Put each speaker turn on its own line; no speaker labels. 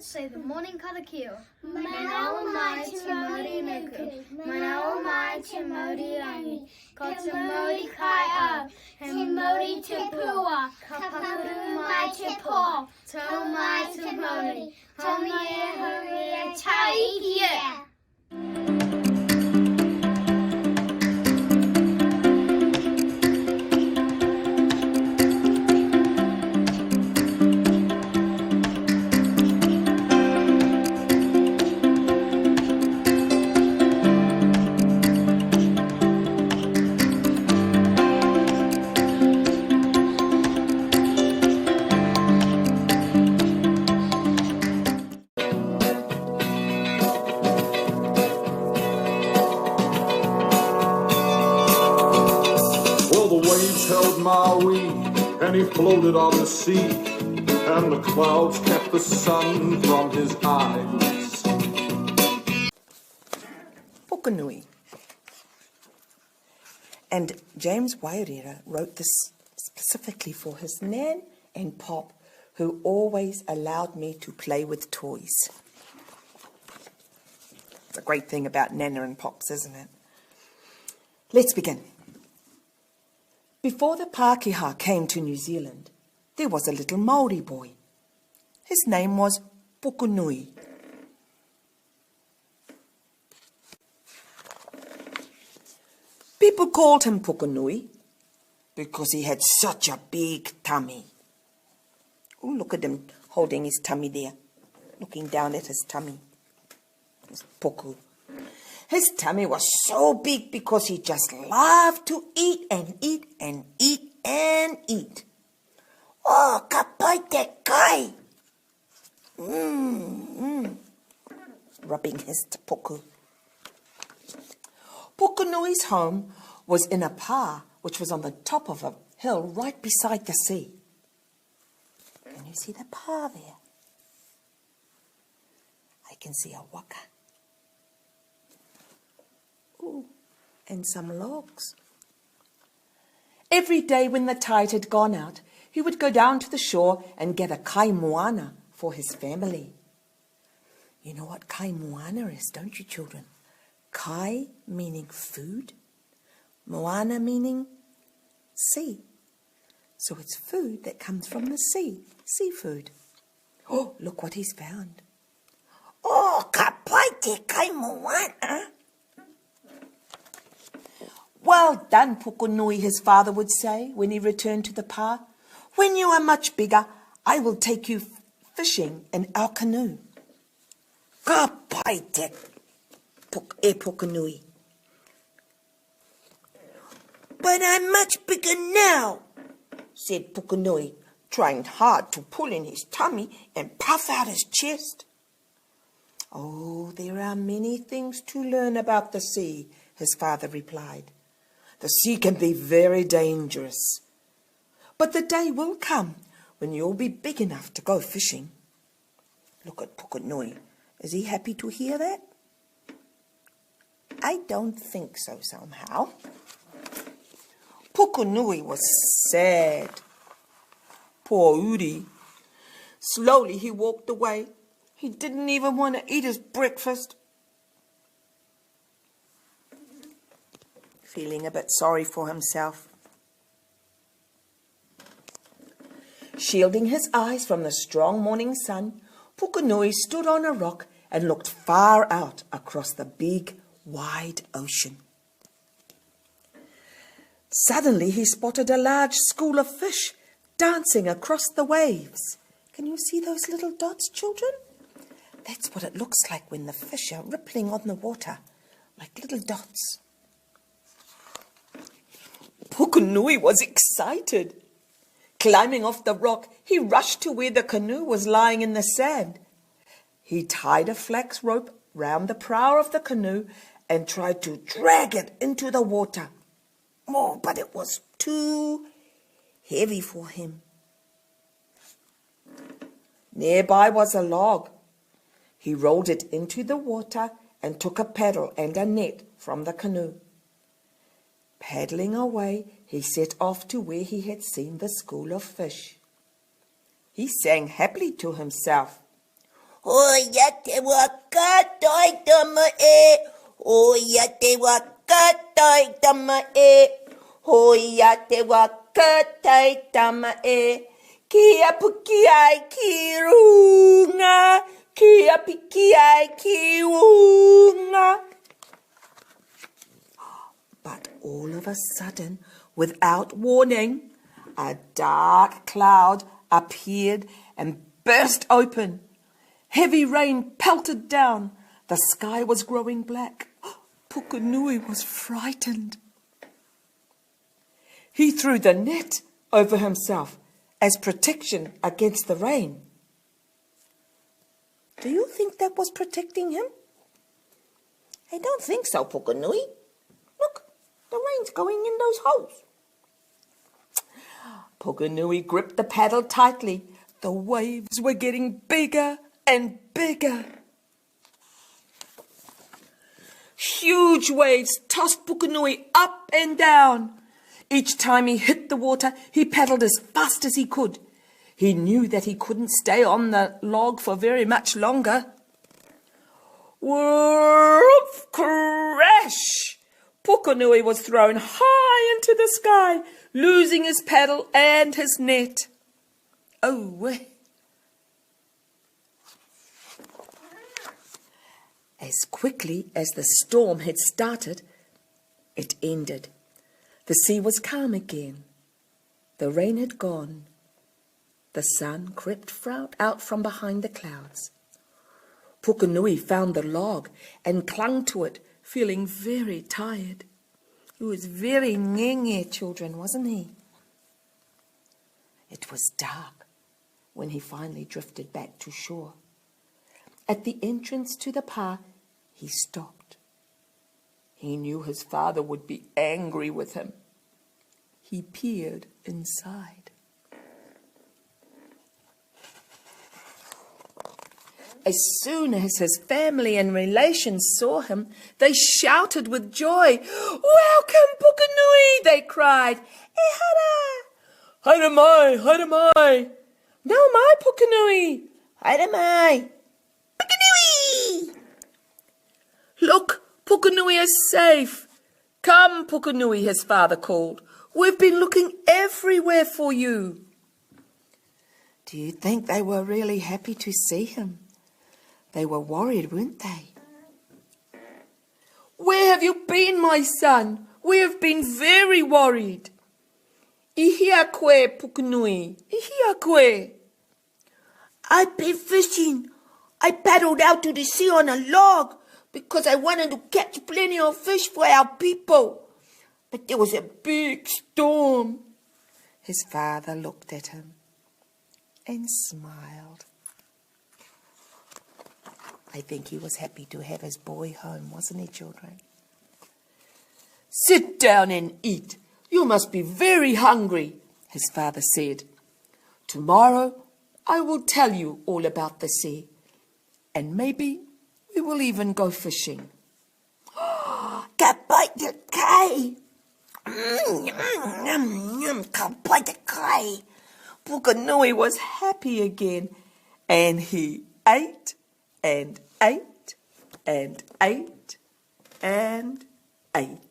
Let's say the morning katakio.
Manawa mai te mauri nuku, manawa mai te mauri rangi, ko te mauri kai au, te mauri te pua, ka pakuru mai te pō, tau mai te mauri, hongi e huri e taiki e.
Held Maui, and he floated on the sea, and the clouds kept the sun from his eyes.
Pukenui. And James Wairera wrote this specifically for his Nan and Pop, who always allowed me to play with toys. It's a great thing about Nana and Pops, isn't it? Let's begin. Before the Pākehā came to New Zealand, there was a little Māori boy. His name was Pukenui. People called him Pukenui because he had such a big tummy. Oh, look at him holding his tummy there, looking down at his tummy. His puku. His tummy was so big because he just loved to eat and eat and eat and eat. Oh, ka pai te kai! Rubbing his puku. Pukenui's home was in a pā, which was on the top of a hill right beside the sea. Can you see the pā there? I can see a waka. Ooh, and some logs. Every day when the tide had gone out, he would go down to the shore and get a kai moana for his family. You know what kai moana is, don't you, children? Kai meaning food, moana meaning sea. So it's food that comes from the sea, seafood. Oh, look what he's found. Oh, ka pai te kai moana. Well done, Pukenui, his father would say when he returned to the pā. When you are much bigger, I will take you fishing in our canoe. Ka pai te Pukenui. But I'm much bigger now, said Pukenui, trying hard to pull in his tummy and puff out his chest. Oh, there are many things to learn about the sea, his father replied. The sea can be very dangerous. But the day will come when you'll be big enough to go fishing. Look at Pukenui. Is he happy to hear that? I don't think so somehow. Pukenui was sad. Poor Uri. Slowly he walked away. He didn't even want to eat his breakfast. Feeling a bit sorry for himself. Shielding his eyes from the strong morning sun, Pukenui stood on a rock and looked far out across the big, wide ocean. Suddenly he spotted a large school of fish dancing across the waves. Can you see those little dots, children? That's what it looks like when the fish are rippling on the water, like little dots. Pukenui was excited. Climbing off the rock, he rushed to where the canoe was lying in the sand. He tied a flax rope round the prow of the canoe and tried to drag it into the water. Oh, but it was too heavy for him. Nearby was a log. He rolled it into the water and took a paddle and a net from the canoe. Paddling away, he set off to where he had seen the school of fish. He sang happily to himself. Hoia te waka tai tama e. Hoia te waka tai tama e. Hoia te waka tai tama e. Kia puki ai ki runga. Kia piki ai ki runga. But all of a sudden, without warning, a dark cloud appeared and burst open. Heavy rain pelted down. The sky was growing black. Pukenui was frightened. He threw the net over himself as protection against the rain. Do you think that was protecting him? I don't think so, Pukenui. Look, the rain's going in those holes. Pukenui gripped the paddle tightly. The waves were getting bigger and bigger. Huge waves tossed Pukenui up and down. Each time he hit the water, he paddled as fast as he could. He knew that he couldn't stay on the log for very much longer. Whoof! Crash! Pukenui was thrown high into the sky, losing his paddle and his net. Oh! As quickly as the storm had started, it ended. The sea was calm again. The rain had gone. The sun crept out from behind the clouds. Pukenui found the log and clung to it, feeling very tired. He was very ngenge, children, wasn't he? It was dark when he finally drifted back to shore. At the entrance to the pa, he stopped. He knew his father would be angry with him. He peered inside. As soon as his family and relations saw him, they shouted with joy. "Welcome, Pukenui!" they cried. "E hara! Haere mai, haere mai! Nau mai, Pukenui! Haere mai! Pukenui!" "Look, Pukenui is safe. Come, Pukenui," his father called. "We've been looking everywhere for you." Do you think they were really happy to see him? They were worried, weren't they? "Where have you been, my son? We have been very worried." "Ihia koe, Pukenui, ihia koe." "I've been fishing. I paddled out to the sea on a log because I wanted to catch plenty of fish for our people. But there was a big storm." His father looked at him and smiled. I think he was happy to have his boy home, wasn't he, children? "Sit down and eat. You must be very hungry," his father said. "Tomorrow I will tell you all about the sea, and maybe we will even go fishing." Ka pai te kai. Ka pai te kai. Pukenui was happy again, and he ate and ate and ate and ate.